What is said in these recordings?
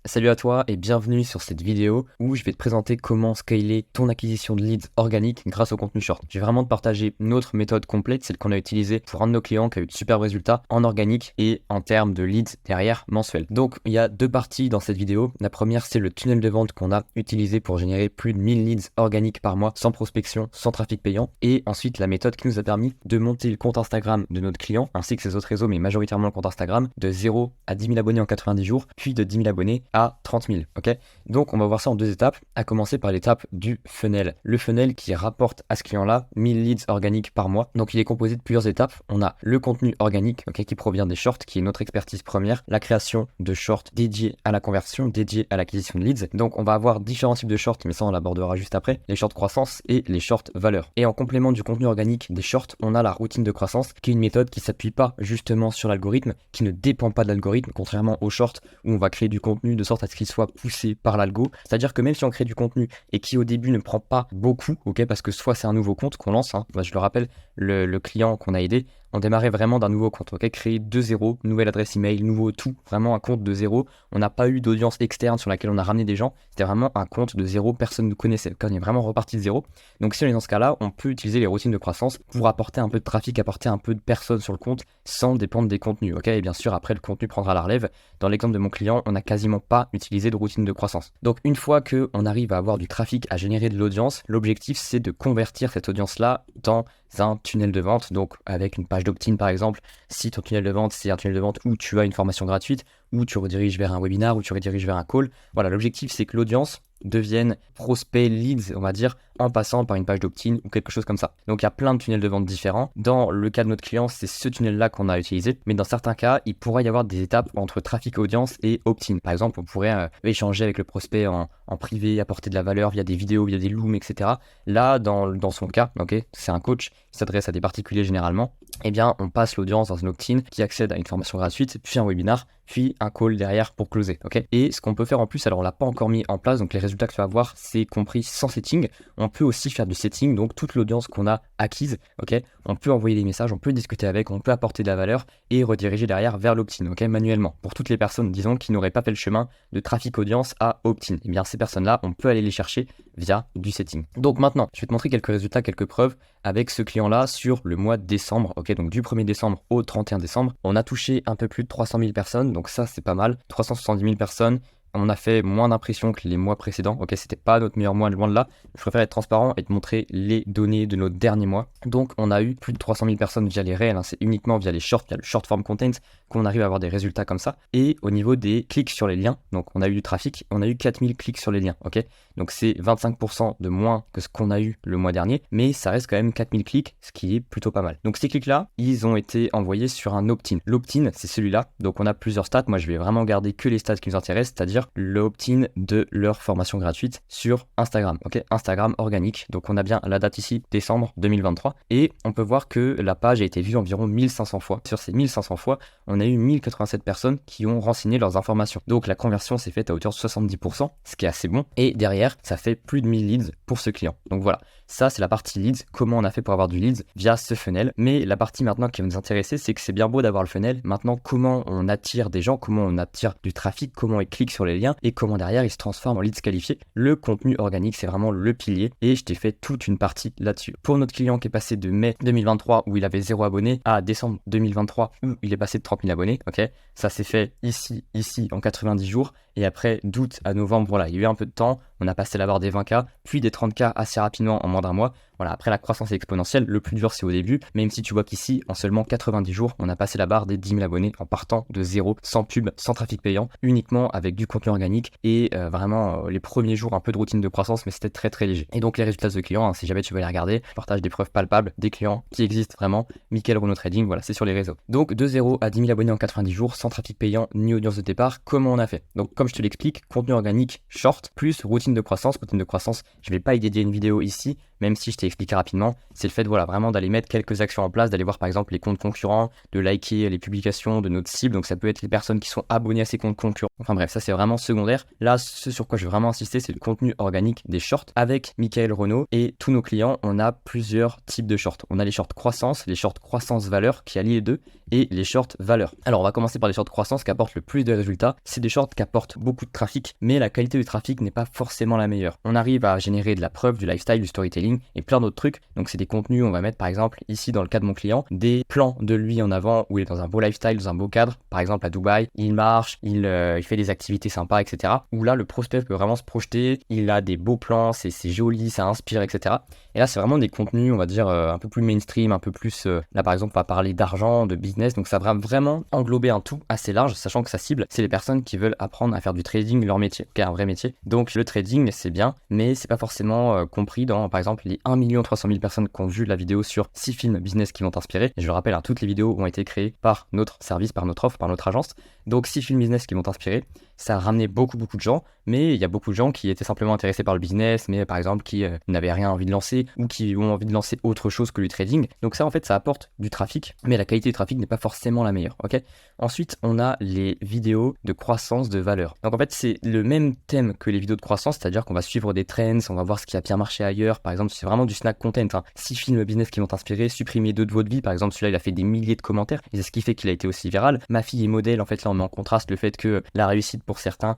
Salut à toi et bienvenue sur cette vidéo où je vais te présenter comment scaler ton acquisition de leads organiques grâce au contenu short. Je vais vraiment te partager notre méthode complète, celle qu'on a utilisée pour un de nos clients qui a eu de super résultats en organique et en termes de leads derrière mensuel. Donc il y a deux parties dans cette vidéo. La première, c'est le tunnel de vente qu'on a utilisé pour générer plus de 1000 leads organiques par mois sans prospection, sans trafic payant. Et ensuite la méthode qui nous a permis de monter le compte Instagram de notre client ainsi que ses autres réseaux, mais majoritairement le compte Instagram, de 0 à 10 000 abonnés en 90 jours, puis de 10 000 abonnés à 30 000, ok? Donc on va voir ça en deux étapes, à commencer par l'étape du funnel. Le funnel qui rapporte à ce client-là 1000 leads organiques par mois. Donc il est composé de plusieurs étapes. On a le contenu organique, ok, qui provient des shorts, qui est notre expertise première, la création de shorts dédiés à la conversion, dédiés à l'acquisition de leads. Donc on va avoir différents types de shorts, mais ça on l'abordera juste après, les shorts croissance et les shorts valeur. Et en complément du contenu organique des shorts, on a la routine de croissance, qui est une méthode qui s'appuie pas justement sur l'algorithme, qui ne dépend pas de l'algorithme, contrairement aux shorts où on va créer du contenu de sorte à ce qu'il soit poussé par l'algo. C'est-à-dire que même si on crée du contenu et qui au début ne prend pas beaucoup, ok, parce que soit c'est un nouveau compte qu'on lance, hein, je le rappelle, le client qu'on a aidé, on démarrait vraiment d'un nouveau compte, ok, créé de zéro, nouvelle adresse email, nouveau tout, vraiment un compte de zéro. On n'a pas eu d'audience externe sur laquelle on a ramené des gens, c'était vraiment un compte de zéro, personne ne nous connaissait, on est vraiment reparti de zéro. Donc si on est dans ce cas-là, on peut utiliser les routines de croissance pour apporter un peu de trafic, apporter un peu de personnes sur le compte sans dépendre des contenus, ok. Et bien sûr après le contenu prendra la relève. Dans l'exemple de mon client, on n'a quasiment pas utilisé de routine de croissance. Donc une fois qu'on arrive à avoir du trafic, à générer de l'audience, l'objectif c'est de convertir cette audience-là dans un tunnel de vente, donc avec une page d'opt-in par exemple. Si ton tunnel de vente c'est un tunnel de vente où tu as une formation gratuite, où tu rediriges vers un webinar, où tu rediriges vers un call, voilà, l'objectif c'est que l'audience deviennent prospects, leads, on va dire, en passant par une page d'opt-in ou quelque chose comme ça. Donc il y a plein de tunnels de vente différents. Dans le cas de notre client, c'est ce tunnel-là qu'on a utilisé, mais dans certains cas, il pourrait y avoir des étapes entre trafic audience et opt-in. Par exemple, on pourrait échanger avec le prospect en privé, apporter de la valeur via des vidéos, via des looms, etc. Là, dans son cas, ok, c'est un coach qui s'adresse à des particuliers généralement, eh bien on passe l'audience dans un opt-in qui accède à une formation gratuite, puis un webinar, puis un call derrière pour closer, ok. Et ce qu'on peut faire en plus, alors on l'a pas encore mis en place, donc les résultats que tu vas voir, c'est compris sans setting. On peut aussi faire du setting, donc toute l'audience qu'on a acquise, ok, on peut envoyer des messages, on peut discuter avec, on peut apporter de la valeur et rediriger derrière vers l'opt-in, ok, manuellement. Pour toutes les personnes, disons, qui n'auraient pas fait le chemin de trafic audience à opt-in, eh bien ces personnes-là, on peut aller les chercher via du setting. Donc maintenant, je vais te montrer quelques résultats, quelques preuves avec ce client-là sur le mois de décembre, ok, donc du 1er décembre au 31 décembre, on a touché un peu plus de 300 000 personnes, donc ça c'est pas mal, 370 000 personnes. On a fait moins d'impressions que les mois précédents. Ok, c'était pas notre meilleur mois, loin de là. Je préfère être transparent et te montrer les données de nos derniers mois. Donc, on a eu plus de 300 000 personnes via les réels. Hein. C'est uniquement via les shorts, via le short form content qu'on arrive à avoir des résultats comme ça. Et au niveau des clics sur les liens, donc on a eu du trafic, on a eu 4000 clics sur les liens. Ok, donc c'est 25% de moins que ce qu'on a eu le mois dernier, mais ça reste quand même 4000 clics, ce qui est plutôt pas mal. Donc ces clics-là, ils ont été envoyés sur un opt-in. L'opt-in, c'est celui-là. Donc on a plusieurs stats. Moi, je vais vraiment garder que les stats qui nous intéressent, c'est-à-dire l'opt-in de leur formation gratuite sur Instagram, ok, Instagram organique. Donc on a bien la date ici, décembre 2023, et on peut voir que la page a été vue environ 1500 fois. Sur ces 1500 fois, on a eu 1087 personnes qui ont renseigné leurs informations. Donc la conversion s'est faite à hauteur de 70%, ce qui est assez bon, et derrière, ça fait plus de 1000 leads pour ce client. Donc voilà, ça c'est la partie leads, comment on a fait pour avoir du leads via ce funnel. Mais la partie maintenant qui va nous intéresser, c'est que c'est bien beau d'avoir le funnel, maintenant comment on attire des gens, comment on attire du trafic, comment ils cliquent sur les liens et comment derrière ils se transforment en leads qualifiés. Le contenu organique, c'est vraiment le pilier et je t'ai fait toute une partie là-dessus. Pour notre client qui est passé de mai 2023 où il avait 0 abonnés à décembre 2023 où il est passé de 30 000 abonnés, ok, ça s'est fait ici en 90 jours et après d'août à novembre, voilà, il y a eu un peu de temps, on a passé la barre des 20K, puis des 30K assez rapidement en moins d'un mois. Voilà, après la croissance est exponentielle, le plus dur c'est au début, même si tu vois qu'ici, en seulement 90 jours, on a passé la barre des 10 000 abonnés en partant de zéro, sans pub, sans trafic payant, uniquement avec du contenu organique et vraiment les premiers jours un peu de routine de croissance, mais c'était très très léger. Et donc les résultats de clients, hein, si jamais tu veux les regarder, je partage des preuves palpables des clients qui existent vraiment, Mickaël Renaud Trading, voilà, c'est sur les réseaux. Donc de 0 à 10 000 abonnés en 90 jours, sans trafic payant ni audience de départ, comment on a fait? Donc comme je te l'explique, contenu organique short plus routine routine de croissance. Routine de croissance, je vais pas y dédier une vidéo ici, même si je t'ai expliqué rapidement. C'est le fait, voilà, vraiment d'aller mettre quelques actions en place, d'aller voir par exemple les comptes concurrents, de liker les publications de notre cible. Donc ça peut être les personnes qui sont abonnées à ces comptes concurrents. Enfin bref, ça c'est vraiment secondaire. Là, ce sur quoi je veux vraiment insister, c'est le contenu organique des shorts. Avec Michael Renaud et tous nos clients, on a plusieurs types de shorts. On a les shorts croissance, les shorts croissance valeur qui allient les deux, et les shorts valeur. Alors on va commencer par les shorts croissance qui apportent le plus de résultats. C'est des shorts qui apportent beaucoup de trafic, mais la qualité du trafic n'est pas forcément la meilleure. On arrive à générer de la preuve, du lifestyle, du storytelling et plein d'autres trucs. Donc c'est des contenus, on va mettre par exemple ici dans le cas de mon client, des plans de lui en avant où il est dans un beau lifestyle, dans un beau cadre, par exemple à Dubaï, il marche, il fait des activités sympas, etc. Où là le prospect peut vraiment se projeter, il a des beaux plans, c'est joli, ça inspire, etc. Et là c'est vraiment des contenus, on va dire un peu plus mainstream, un peu plus, là par exemple on va parler d'argent, de business, donc ça va vraiment englober un tout assez large, sachant que sa cible c'est les personnes qui veulent apprendre à faire du trading, leur métier, un vrai métier. Donc le trading c'est bien, mais c'est pas forcément compris dans par exemple les 1 300 000 personnes qui ont vu la vidéo sur 6 films business qui vont t'inspirer. Et je le rappelle, toutes les vidéos ont été créées par notre service, par notre offre, par notre agence. Donc 6 films business qui vont t'inspirer, ça a ramené beaucoup de gens, mais il y a beaucoup de gens qui étaient simplement intéressés par le business, mais par exemple qui n'avaient rien envie de lancer ou qui ont envie de lancer autre chose que le trading. Donc ça en fait ça apporte du trafic, mais la qualité du trafic n'est pas forcément la meilleure, ok. Ensuite on a les vidéos de croissance de valeur. Donc en fait c'est le même thème que les vidéos de croissance, c'est-à-dire qu'on va suivre des trends, on va voir ce qui a bien marché ailleurs, par exemple c'est vraiment du snack content, 6 films business qui vont t'inspirer, supprimer 2 de votre vie, par exemple celui-là il a fait des milliers de commentaires, et c'est ce qui fait qu'il a été aussi viral. Ma fille est modèle, en fait là on met en contraste le fait que la réussite pour certains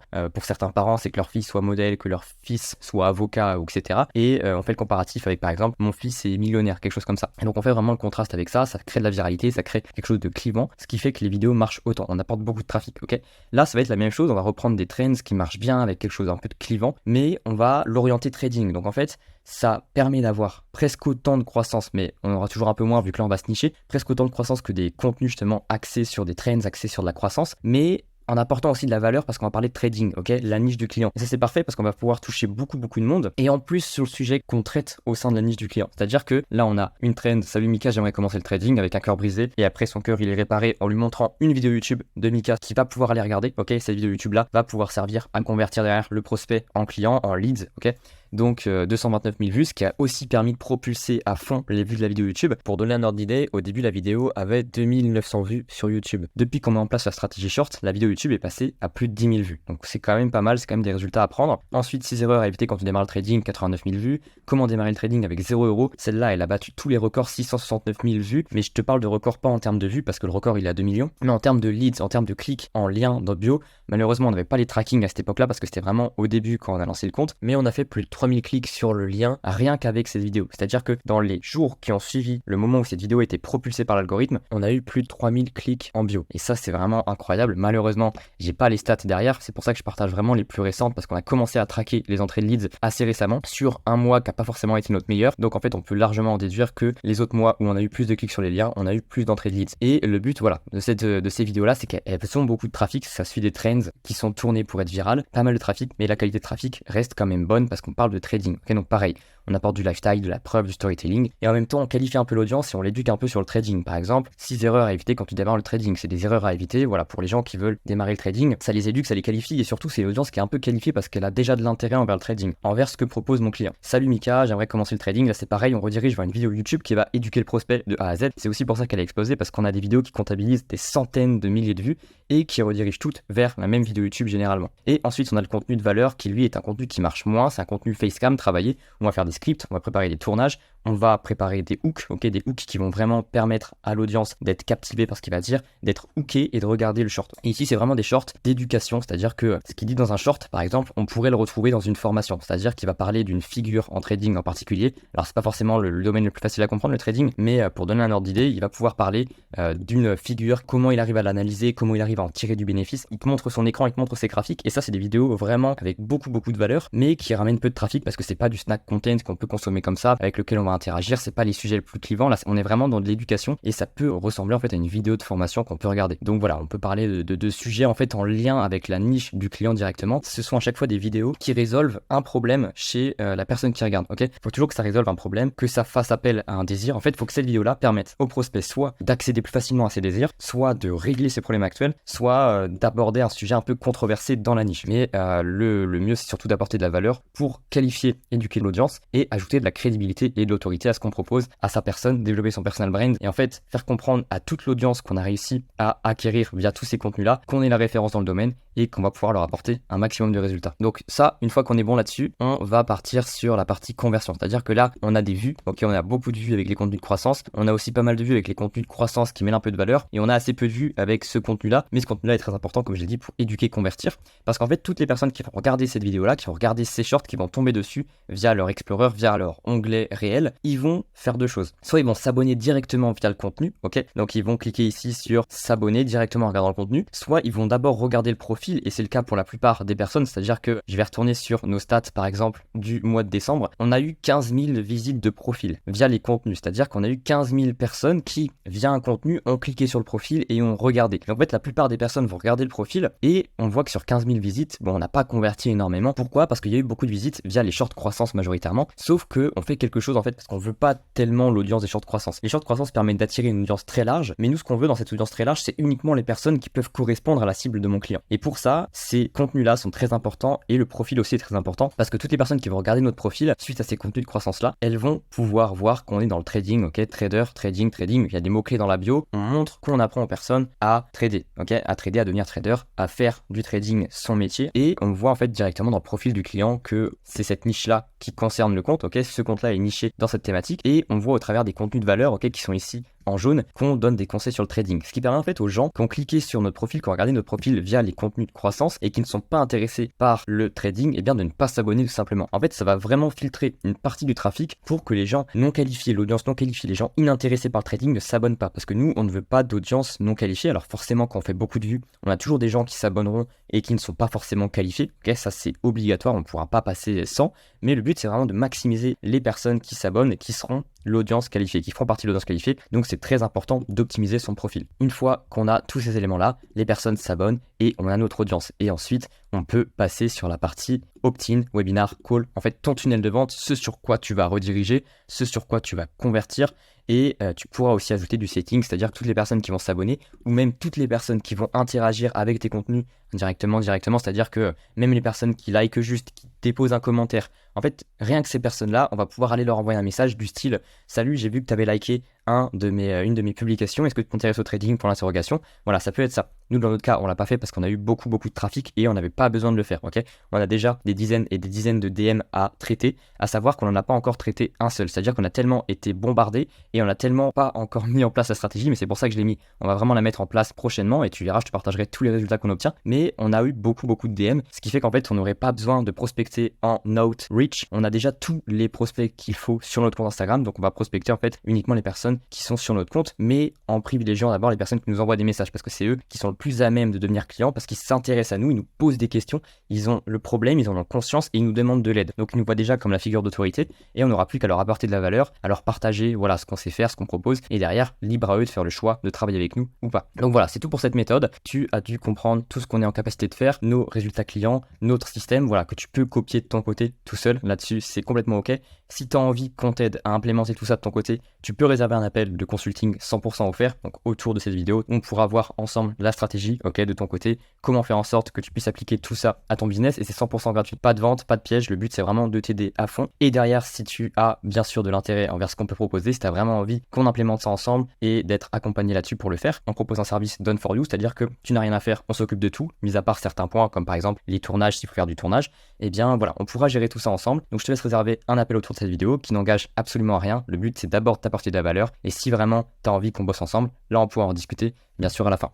parents c'est que leur fille soit modèle, que leur fils soit avocat, ou etc. Et on fait le comparatif avec par exemple mon fils est millionnaire, quelque chose comme ça. Et donc on fait vraiment le contraste avec ça, ça crée de la viralité, ça crée quelque chose de clivant, ce qui fait que les vidéos marchent autant, on apporte beaucoup de trafic, ok. Là ça va être la même chose, on va reprendre des trends qui marchent bien avec quelque chose un peu de clivant, mais on va l'orienter trading. Donc en fait ça permet d'avoir presque autant de croissance, mais on aura toujours un peu moins vu que là on va se nicher, presque autant de croissance que des contenus justement axés sur des trends, axés sur de la croissance, mais en apportant aussi de la valeur parce qu'on va parler de trading, ok, la niche du client. Et ça c'est parfait parce qu'on va pouvoir toucher beaucoup de monde, et en plus sur le sujet qu'on traite au sein de la niche du client. C'est-à-dire que là on a une trend, salut Mika, j'aimerais commencer le trading, avec un cœur brisé, et après son cœur il est réparé en lui montrant une vidéo YouTube de Mika qui va pouvoir aller regarder, ok, cette vidéo YouTube là va pouvoir servir à convertir derrière le prospect en client, en leads, ok. Donc 229 000 vues, ce qui a aussi permis de propulser à fond les vues de la vidéo YouTube. Pour donner un ordre d'idée, au début la vidéo avait 2900 vues sur YouTube. Depuis qu'on met en place la stratégie short, la vidéo YouTube est passée à plus de 10 000 vues. Donc c'est quand même pas mal, c'est quand même des résultats à prendre. Ensuite, 6 erreurs à éviter quand tu démarres le trading, 89 000 vues. Comment démarrer le trading avec 0€? Celle-là, elle a battu tous les records, 669 000 vues. Mais je te parle de record pas en termes de vues, parce que le record il est à 2 millions, mais en termes de leads, en termes de clics, en lien dans bio. Malheureusement, on n'avait pas les tracking à cette époque-là, parce que c'était vraiment au début quand on a lancé le compte. Mais on a fait plus de 3000 clics sur le lien rien qu'avec cette vidéo. C'est-à-dire que dans les jours qui ont suivi le moment où cette vidéo a été propulsée par l'algorithme, on a eu plus de 3000 clics en bio. Et ça, c'est vraiment incroyable. Malheureusement, j'ai pas les stats derrière. C'est pour ça que je partage vraiment les plus récentes, parce qu'on a commencé à traquer les entrées de leads assez récemment sur un mois qui n'a pas forcément été notre meilleur. Donc en fait, on peut largement en déduire que les autres mois où on a eu plus de clics sur les liens, on a eu plus d'entrées de leads. Et le but, voilà, de ces vidéos-là, c'est qu'elles ont beaucoup de trafic. Ça suit des trends qui sont tournés pour être virales. Pas mal de trafic, mais la qualité de trafic reste quand même bonne parce qu'on parle de trading. Ok, donc pareil, on apporte du lifestyle, de la preuve, du storytelling, et en même temps on qualifie un peu l'audience et on l'éduque un peu sur le trading. Par exemple, 6 erreurs à éviter quand tu démarres le trading, c'est des erreurs à éviter, voilà, pour les gens qui veulent démarrer le trading, ça les éduque, ça les qualifie, et surtout c'est une audience qui est un peu qualifiée parce qu'elle a déjà de l'intérêt envers le trading, envers ce que propose mon client. Salut Mika, j'aimerais commencer le trading, là c'est pareil, on redirige vers une vidéo YouTube qui va éduquer le prospect de A à Z. C'est aussi pour ça qu'elle a explosé, parce qu'on a des vidéos qui comptabilisent des centaines de milliers de vues et qui redirigent toutes vers la même vidéo YouTube généralement. Et ensuite on a le contenu de valeur qui lui est un contenu qui marche moins, c'est un contenu facecam travaillé, on va faire des scripts, on va préparer des tournages, on va préparer des hooks, ok, des hooks qui vont vraiment permettre à l'audience d'être captivée par ce qu'il va dire, d'être hooké et de regarder le short. Et ici c'est vraiment des shorts d'éducation, c'est-à-dire que ce qu'il dit dans un short par exemple, on pourrait le retrouver dans une formation, c'est-à-dire qu'il va parler d'une figure en trading en particulier. Alors c'est pas forcément le domaine le plus facile à comprendre, le trading, mais pour donner un ordre d'idée, il va pouvoir parler d'une figure, comment il arrive à l'analyser, comment il arrive à en tirer du bénéfice. Il te montre son écran, il te montre ses graphiques, et ça c'est des vidéos vraiment avec beaucoup de valeur, mais qui ramènent peu de trafic parce que c'est pas du snack content qu'on peut consommer comme ça, avec lequel on va interagir. C'est pas les sujets les plus clivants. Là, on est vraiment dans de l'éducation et ça peut ressembler en fait à une vidéo de formation qu'on peut regarder. Donc voilà, on peut parler de sujets en fait en lien avec la niche du client directement. Ce sont à chaque fois des vidéos qui résolvent un problème chez la personne qui regarde. Ok, faut toujours que ça résolve un problème, que ça fasse appel à un désir. En fait, il faut que cette vidéo-là permette au prospect soit d'accéder plus facilement à ses désirs, soit de régler ses problèmes actuels, soit d'aborder un sujet un peu controversé dans la niche. Mais le mieux, c'est surtout d'apporter de la valeur pour qualifier, éduquer l'audience et ajouter de la crédibilité et de l'autorité à ce qu'on propose à sa personne, développer son personal brand et en fait faire comprendre à toute l'audience qu'on a réussi à acquérir via tous ces contenus-là qu'on est la référence dans le domaine et qu'on va pouvoir leur apporter un maximum de résultats. Donc ça, une fois qu'on est bon là-dessus, on va partir sur la partie conversion. C'est-à-dire que là, on a des vues, ok, on a beaucoup de vues avec les contenus de croissance, on a aussi pas mal de vues avec les contenus de croissance qui mêlent un peu de valeur, et on a assez peu de vues avec ce contenu-là, mais ce contenu-là est très important, comme je l'ai dit, pour éduquer, convertir, parce qu'en fait, toutes les personnes qui vont regarder cette vidéo-là, qui vont regarder ces shorts, qui vont tomber dessus via leur Explorer, via leur onglet réel, ils vont faire deux choses. Soit ils vont s'abonner directement via le contenu, ok, donc ils vont cliquer ici sur s'abonner directement en regardant le contenu, soit ils vont d'abord regarder le profil, et c'est le cas pour la plupart des personnes, c'est-à-dire que je vais retourner sur nos stats par exemple du mois de décembre, on a eu 15 000 visites de profil via les contenus, c'est-à-dire qu'on a eu 15 000 personnes qui via un contenu ont cliqué sur le profil et ont regardé. Donc en fait la plupart des personnes vont regarder le profil et on voit que sur 15 000 visites, bon on n'a pas converti énormément. Pourquoi? Parce qu'il y a eu beaucoup de visites via les shorts croissance majoritairement, sauf que on fait quelque chose en fait parce qu'on veut pas tellement l'audience des shorts croissance. Les shorts croissance permettent d'attirer une audience très large, mais nous ce qu'on veut dans cette audience très large, c'est uniquement les personnes qui peuvent correspondre à la cible de mon client. Et pour ça, ces contenus-là sont très importants et le profil aussi est très important parce que toutes les personnes qui vont regarder notre profil suite à ces contenus de croissance-là, elles vont pouvoir voir qu'on est dans le trading, ok, trader, trading, il y a des mots-clés dans la bio, on montre qu'on apprend aux personnes à trader, ok, à trader, à devenir trader, à faire du trading son métier et on voit en fait directement dans le profil du client que c'est cette niche-là qui concerne le compte, ok, ce compte-là est niché dans cette thématique et on voit au travers des contenus de valeur, ok, qui sont ici en jaune, qu'on donne des conseils sur le trading. Ce qui permet en fait aux gens qui ont cliqué sur notre profil, qui ont regardé notre profil via les contenus de croissance et qui ne sont pas intéressés par le trading, et bien de ne pas s'abonner tout simplement. En fait, ça va vraiment filtrer une partie du trafic pour que les gens non qualifiés, l'audience non qualifiée, les gens inintéressés par le trading ne s'abonnent pas. Parce que nous, on ne veut pas d'audience non qualifiée. Alors forcément, quand on fait beaucoup de vues, on a toujours des gens qui s'abonneront et qui ne sont pas forcément qualifiés. Ok, ça c'est obligatoire, on ne pourra pas passer sans. Mais le but, c'est vraiment de maximiser les personnes qui s'abonnent et qui seront l'audience qualifiée, qui feront partie de l'audience qualifiée. Donc c'est très important d'optimiser son profil. Une fois qu'on a tous ces éléments-là, les personnes s'abonnent et on a notre audience. Et ensuite, on peut passer sur la partie opt-in, webinar, call. En fait, ton tunnel de vente, ce sur quoi tu vas rediriger, ce sur quoi tu vas convertir. Et tu pourras aussi ajouter du setting, c'est-à-dire toutes les personnes qui vont s'abonner ou même toutes les personnes qui vont interagir avec tes contenus directement, c'est-à-dire que même les personnes qui likent juste, qui déposent un commentaire, en fait, rien que ces personnes-là, on va pouvoir aller leur envoyer un message du style « Salut, j'ai vu que tu avais liké une de mes publications, est-ce que tu t'intéresses au trading pour l'interrogation ?» Voilà, ça peut être ça. Nous, dans notre cas, on l'a pas fait parce qu'on a eu beaucoup de trafic et on n'avait pas besoin de le faire, ok? On a déjà des dizaines et des dizaines de DM à traiter, à savoir qu'on n'en a pas encore traité un seul. C'est-à-dire qu'on a tellement été bombardé et on n'a tellement pas encore mis en place la stratégie, mais c'est pour ça que je l'ai mis. On va vraiment la mettre en place prochainement et tu verras, je te partagerai tous les résultats qu'on obtient. Mais on a eu beaucoup de DM, ce qui fait qu'en fait, on n'aurait pas besoin de prospecter en outreach. On a déjà tous les prospects qu'il faut sur notre compte Instagram, donc on va prospecter en fait uniquement les personnes qui sont sur notre compte, mais en privilégiant d'abord les personnes qui nous envoient des messages parce que c'est eux qui sont le plus à même de devenir clients parce qu'ils s'intéressent à nous, ils nous posent des questions, ils ont le problème, ils en ont conscience et ils nous demandent de l'aide. Donc ils nous voient déjà comme la figure d'autorité et on n'aura plus qu'à leur apporter de la valeur, à leur partager voilà ce qu'on sait faire, ce qu'on propose et derrière, libre à eux de faire le choix de travailler avec nous ou pas. Donc voilà, c'est tout pour cette méthode. Tu as dû comprendre tout ce qu'on est en capacité de faire, nos résultats clients, notre système, voilà, que tu peux copier de ton côté tout seul. Là-dessus, c'est complètement ok. Si tu as envie qu'on t'aide à implémenter tout ça de ton côté, tu peux réserver un appel de consulting 100% offert. Donc autour de cette vidéo, on pourra voir ensemble la stratégie, ok, de ton côté, comment faire en sorte que tu puisses appliquer tout ça à ton business et c'est 100% gratuit. Pas de vente, pas de piège, le but c'est vraiment de t'aider à fond. Et derrière, si tu as bien sûr de l'intérêt envers ce qu'on peut proposer, si tu as vraiment envie qu'on implémente ça ensemble et d'être accompagné là-dessus pour le faire, on propose un service done for you, c'est-à-dire que tu n'as rien à faire, on s'occupe de tout, mis à part certains points comme par exemple les tournages, s'il faut faire du tournage, et bien voilà, on pourra gérer tout ça ensemble. Donc je te laisse réserver un appel autour de cette vidéo qui n'engage absolument à rien. Le but c'est d'abord de t'apporter de la valeur et si vraiment tu as envie qu'on bosse ensemble, là on pourra en discuter bien sûr à la fin.